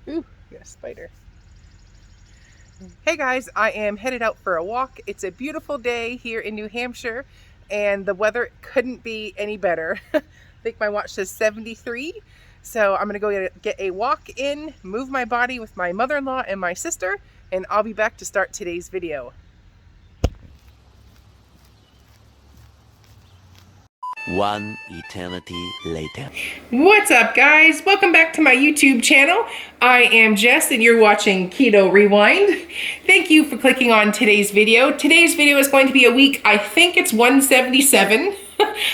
Ooh, got a spider. Hey guys, I am headed out for a walk. It's a beautiful day here in New Hampshire and the weather couldn't be any better. I think my watch says 73. So I'm gonna go get a walk in, move my body with my mother-in-law and my sister, and I'll be back to start today's video. One eternity later. What's up guys? Welcome back to my YouTube channel. I am Jess and you're watching Keto Rewind. Thank you for clicking on today's video. Today's video is going to be a week, I think it's 177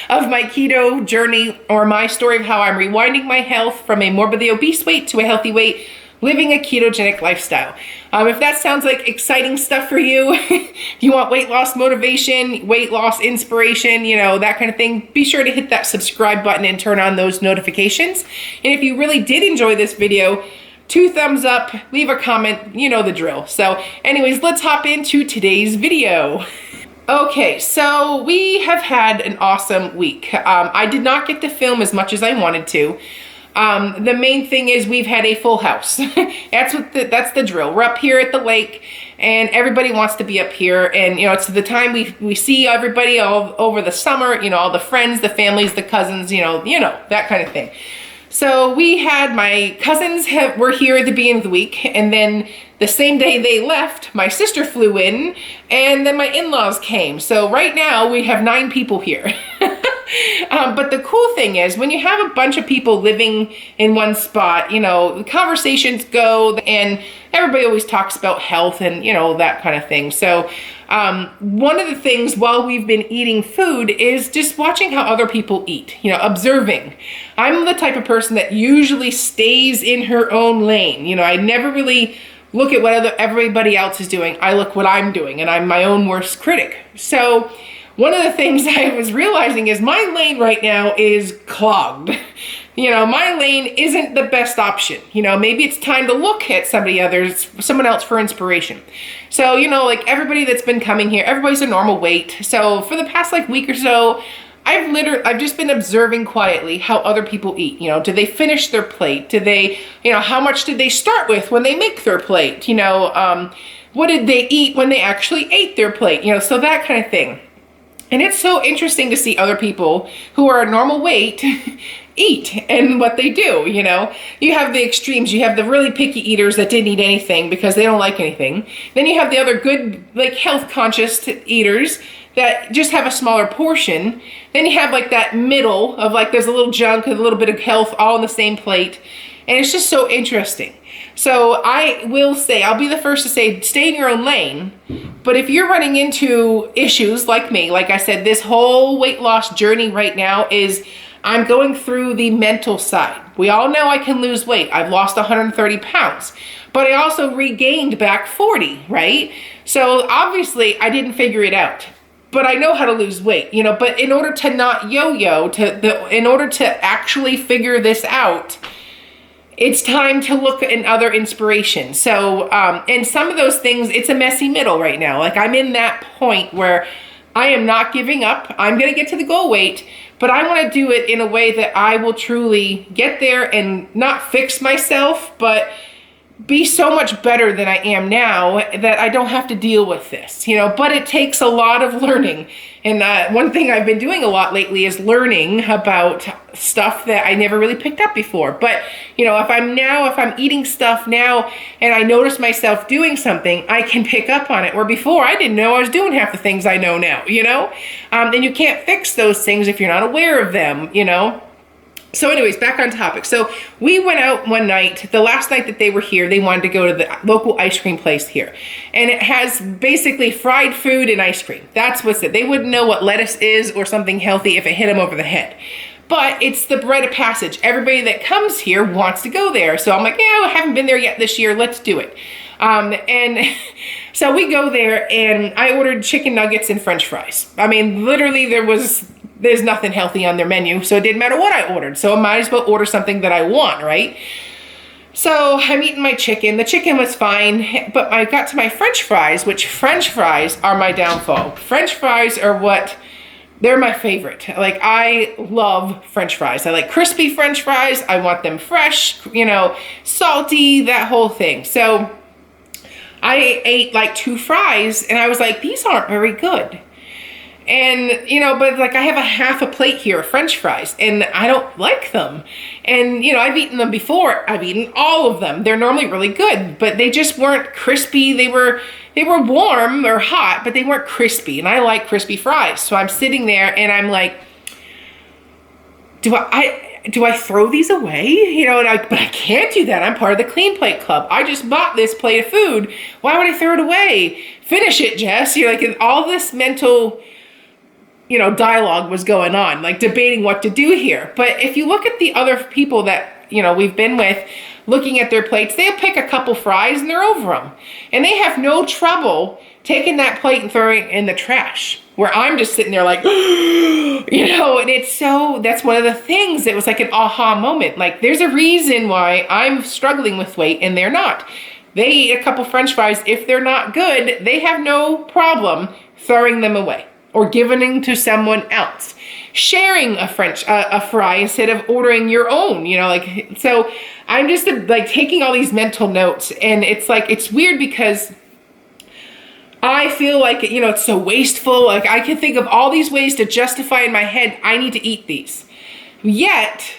of my keto journey, or my story of how I'm rewinding my health from a morbidly obese weight to a healthy weight, living a ketogenic lifestyle. If that sounds like exciting stuff for you, if you want weight loss motivation, weight loss inspiration, you know, that kind of thing, be sure to hit that subscribe button and turn on those notifications. And if you really did enjoy this video, 2 thumbs up, leave a comment, you know the drill. So anyways, let's hop into today's video. Okay, so we have had an awesome week. I did not get to film as much as I wanted to. The main thing is we've had a full house. That's the drill. We're up here at the lake and everybody wants to be up here, and you know, it's the time we see everybody all over the summer, you know, all the friends, the families, the cousins, you know, that kind of thing. So we had my cousins were here at the beginning of the week, and then the same day they left, my sister flew in, and then my in-laws came. So right now we have 9 people here. But the cool thing is when you have a bunch of people living in one spot, you know, conversations go, and everybody always talks about health and, you know, that kind of thing. So one of the things while we've been eating food is just watching how other people eat, you know, observing. I'm the type of person that usually stays in her own lane. You know, I never really look at what everybody else is doing. I look what I'm doing, and I'm my own worst critic. So one of the things I was realizing is my lane right now is clogged. You know, my lane isn't the best option. You know, maybe it's time to look at someone else for inspiration. So, you know, like everybody that's been coming here, everybody's a normal weight. So for the past like week or so, I've just been observing quietly how other people eat. You know, do they finish their plate? Do they, you know, how much did they start with when they make their plate? You know, what did they eat when they actually ate their plate? You know, so that kind of thing. And it's so interesting to see other people who are a normal weight eat and what they do, you know. You have the extremes. You have the really picky eaters that didn't eat anything because they don't like anything. Then you have the other good, like health conscious eaters that just have a smaller portion. Then you have like that middle of like there's a little junk, a little bit of health all on the same plate. And it's just so interesting. So I will say, I'll be the first to say, stay in your own lane. But if you're running into issues like me, like I said, this whole weight loss journey right now is I'm going through the mental side. We all know I can lose weight. I've lost 130 pounds, but I also regained back 40, right? So obviously I didn't figure it out, but I know how to lose weight, you know. But in order to not yo-yo, in order to actually figure this out, it's time to look at other inspiration. So, and some of those things, it's a messy middle right now. Like I'm in that point where I am not giving up. I'm going to get to the goal weight, but I want to do it in a way that I will truly get there and not fix myself, but be so much better than I am now that I don't have to deal with this, you know. But it takes a lot of learning. And one thing I've been doing a lot lately is learning about stuff that I never really picked up before. But, you know, if I'm eating stuff now and I notice myself doing something, I can pick up on it. Where before I didn't know I was doing half the things I know now, you know. And you can't fix those things if you're not aware of them, you know. So anyways, back on topic. So we went out one night, the last night that they were here, they wanted to go to the local ice cream place here. And it has basically fried food and ice cream. That's what's it. They wouldn't know what lettuce is or something healthy if it hit them over the head. But it's the rite of passage. Everybody that comes here wants to go there. So I'm like, yeah, I haven't been there yet this year. Let's do it. And so we go there and I ordered chicken nuggets and French fries. I mean, literally there's nothing healthy on their menu, so it didn't matter what I ordered. So I might as well order something that I want, right? So I'm eating my chicken. The chicken was fine, but I got to my French fries, which French fries are my downfall. French fries are what They're my favorite. Like, I love French fries. I like crispy French fries. I want them fresh, you know, salty, that whole thing. So I ate like 2 fries and I was like, these aren't very good. And, you know, but like I have a half a plate here of French fries and I don't like them. And, you know, I've eaten them before. I've eaten all of them. They're normally really good, but they just weren't crispy. They were warm or hot, but they weren't crispy. And I like crispy fries. So I'm sitting there and I'm like, do I throw these away? You know, but I can't do that. I'm part of the Clean Plate Club. I just bought this plate of food. Why would I throw it away? Finish it, Jess. You're like, and all this mental, you know, dialogue was going on, like debating what to do here. But if you look at the other people that, you know, we've been with, looking at their plates, they'll pick a couple fries and they're over them. And they have no trouble taking that plate and throwing it in the trash. Where I'm just sitting there like, you know, and it's so, that's one of the things that was like an aha moment. Like, there's a reason why I'm struggling with weight and they're not. They eat a couple French fries. If they're not good, they have no problem throwing them away or giving them to someone else. Sharing a fry instead of ordering your own, you know, like, so I'm just like taking all these mental notes, and it's like, it's weird because I feel like, you know, it's so wasteful. Like, I can think of all these ways to justify in my head, I need to eat these. Yet,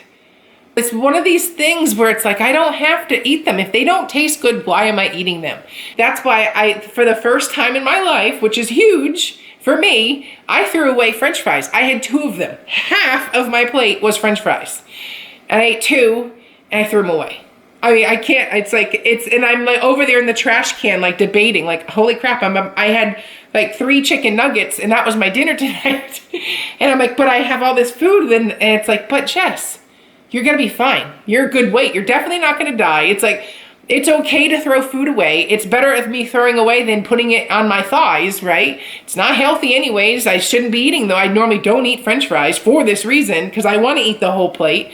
it's one of these things where it's like, I don't have to eat them. If they don't taste good, why am I eating them? That's why for the first time in my life, which is huge for me, I threw away French fries. I had 2 of them. Half of my plate was French fries. And I ate 2 and I threw them away. I mean, I can't, it's like, and I'm like over there in the trash can, like debating, like, holy crap, I had like 3 chicken nuggets and that was my dinner tonight. And I'm like, but I have all this food, and it's like, but Jess, you're gonna be fine. You're a good weight. You're definitely not gonna die. It's like, it's okay to throw food away. It's better of me throwing away than putting it on my thighs, right? It's not healthy anyways. I shouldn't be eating, though. I normally don't eat French fries for this reason, because I want to eat the whole plate.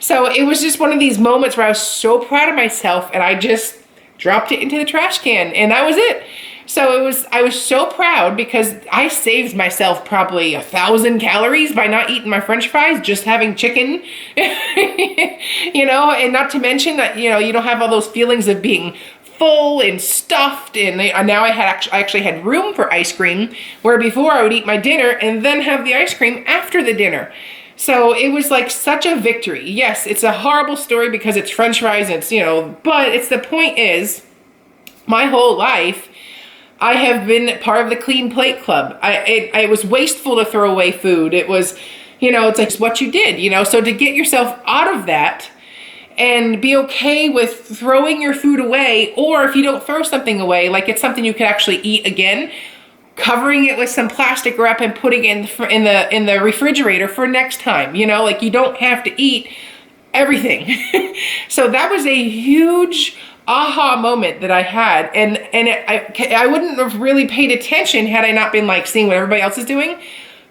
So it was just one of these moments where I was so proud of myself, and I just dropped it into the trash can, and that was it. So I was so proud because I saved myself probably 1,000 calories by not eating my French fries, just having chicken, you know, and not to mention that, you know, you don't have all those feelings of being full and stuffed, and now I actually had room for ice cream, where before I would eat my dinner and then have the ice cream after the dinner. So it was like such a victory. Yes, it's a horrible story because it's French fries, and it's, you know, but it's, the point is, my whole life, I have been part of the Clean Plate Club. It was wasteful to throw away food. It was, you know, it's like, it's what you did, you know. So to get yourself out of that and be okay with throwing your food away, or if you don't throw something away, like it's something you could actually eat again, covering it with some plastic wrap and putting it in the refrigerator for next time, you know, like you don't have to eat everything. So that was a huge aha moment that I had, and I wouldn't have really paid attention had I not been like seeing what everybody else is doing.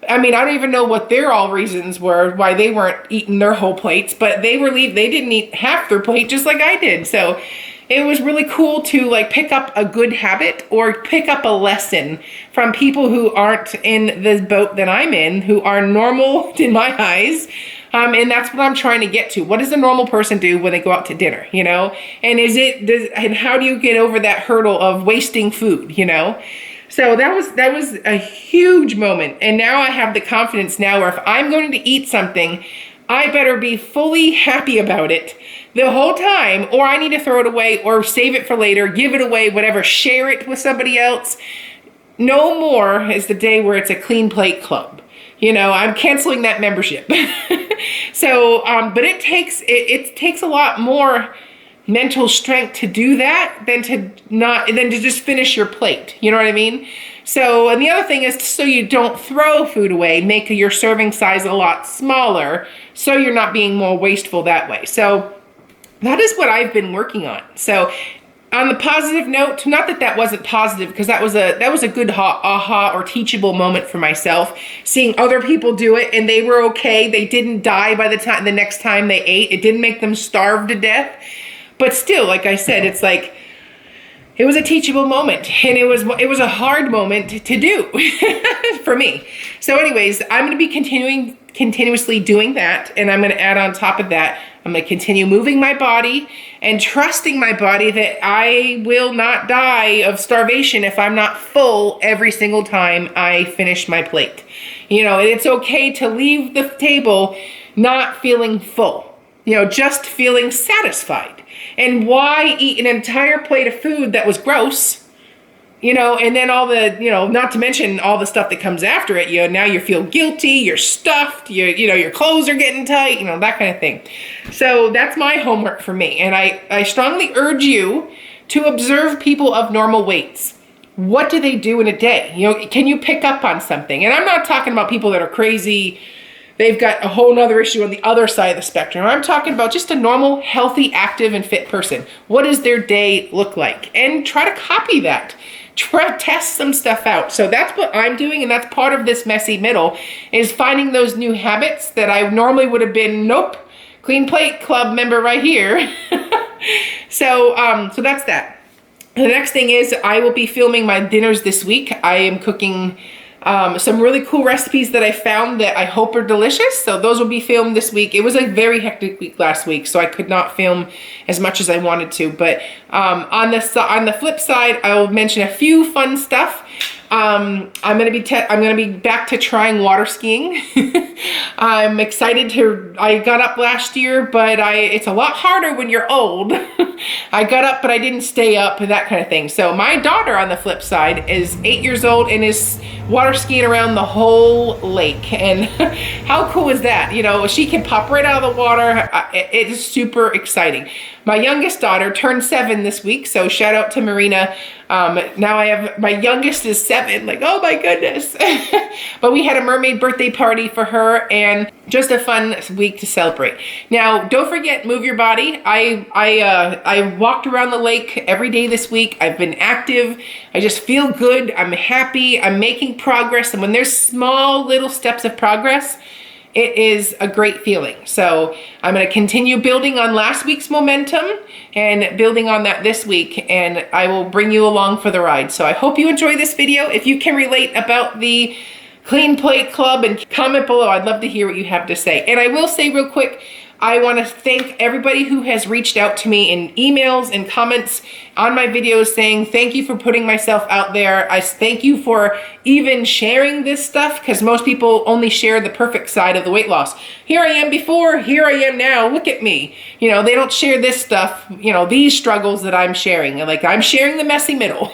I mean, I don't even know what their all reasons were why they weren't eating their whole plates, but they didn't eat half their plate just like I did. So it was really cool to like pick up a good habit or pick up a lesson from people who aren't in the boat that I'm in, who are normal in my eyes. And that's what I'm trying to get to. What does a normal person do when they go out to dinner, you know? And and how do you get over that hurdle of wasting food, you know? So that was a huge moment. And now I have the confidence now where if I'm going to eat something, I better be fully happy about it the whole time, or I need to throw it away or save it for later, give it away, whatever, share it with somebody else. No more is the day where it's a Clean Plate Club. You know, I'm canceling that membership. So, but it takes a lot more mental strength to do that than to just finish your plate. You know what I mean? So, and the other thing is, so you don't throw food away, make your serving size a lot smaller, so you're not being more wasteful that way. So that is what I've been working on. So on the positive note, not that that wasn't positive, because that was a good aha or teachable moment for myself, seeing other people do it and they were okay. They didn't die by the next time they ate. It didn't make them starve to death. But still, like I said, it's like, it was a teachable moment, and it was a hard moment to do for me. So anyways, I'm going to be continuously doing that, and I'm going to add on top of that, I'm going to continue moving my body and trusting my body that I will not die of starvation if I'm not full every single time I finish my plate. You know, it's okay to leave the table not feeling full, you know, just feeling satisfied. And why eat an entire plate of food that was gross? You know, and then all the, you know, not to mention all the stuff that comes after it. You know, now you feel guilty, you're stuffed, you know, your clothes are getting tight, you know, that kind of thing. So that's my homework for me. And I strongly urge you to observe people of normal weights. What do they do in a day? You know, can you pick up on something? And I'm not talking about people that are crazy. They've got a whole nother issue on the other side of the spectrum. I'm talking about just a normal, healthy, active, and fit person. What does their day look like? And try to copy that. Try to test some stuff out. So that's what I'm doing, and that's part of this messy middle, is finding those new habits that I normally would have been, nope, clean plate club member right here. So that's that. The next thing is I will be filming my dinners this week. I am cooking some really cool recipes that I found that I hope are delicious. So those will be filmed this week. It was a very hectic week last week, so I could not film as much as I wanted to. But on the flip side, I will mention a few fun stuff. I'm gonna be back to trying water skiing. I'm excited I got up last year, but it's a lot harder when you're old. I got up, but I didn't stay up, and that kind of thing. So my daughter, on the flip side, is 8 years old and is water skiing around the whole lake. And how cool is that? You know, she can pop right out of the water. It is super exciting. My youngest daughter turned 7 this week, so shout out to Marina. Now I have, my youngest is 7, like, oh my goodness. But we had a mermaid birthday party for her, and just a fun week to celebrate. Now, don't forget, move your body. I walked around the lake every day this week. I've been active. I just feel good. I'm happy. I'm making progress. And when there's small little steps of progress, it is a great feeling. So I'm going to continue building on last week's momentum and building on that this week, and I will bring you along for the ride. So I hope you enjoy this video. If you can relate about the Clean Plate Club, and comment below. I'd love to hear what you have to say. And I will say real quick, I want to thank everybody who has reached out to me in emails and comments on my videos saying thank you for putting myself out there. I thank you for even sharing this stuff, because most people only share the perfect side of the weight loss. Here I am before, here I am now, look at me. You know, they don't share this stuff, you know, these struggles that I'm sharing. Like, I'm sharing the messy middle.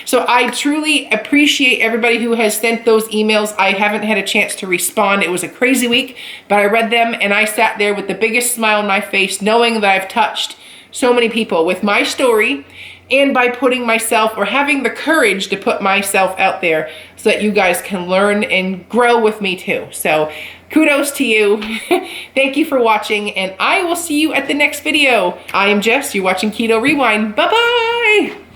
So I truly appreciate everybody who has sent those emails. I haven't had a chance to respond. It was a crazy week, but I read them and I sat there with the biggest smile on my face, knowing that I've touched so many people with my story, and by putting myself, or having the courage to put myself out there so that you guys can learn and grow with me too. So kudos to you. Thank you for watching, and I will see you at the next video. I am Jess. You're watching Keto Rewind. Bye-bye.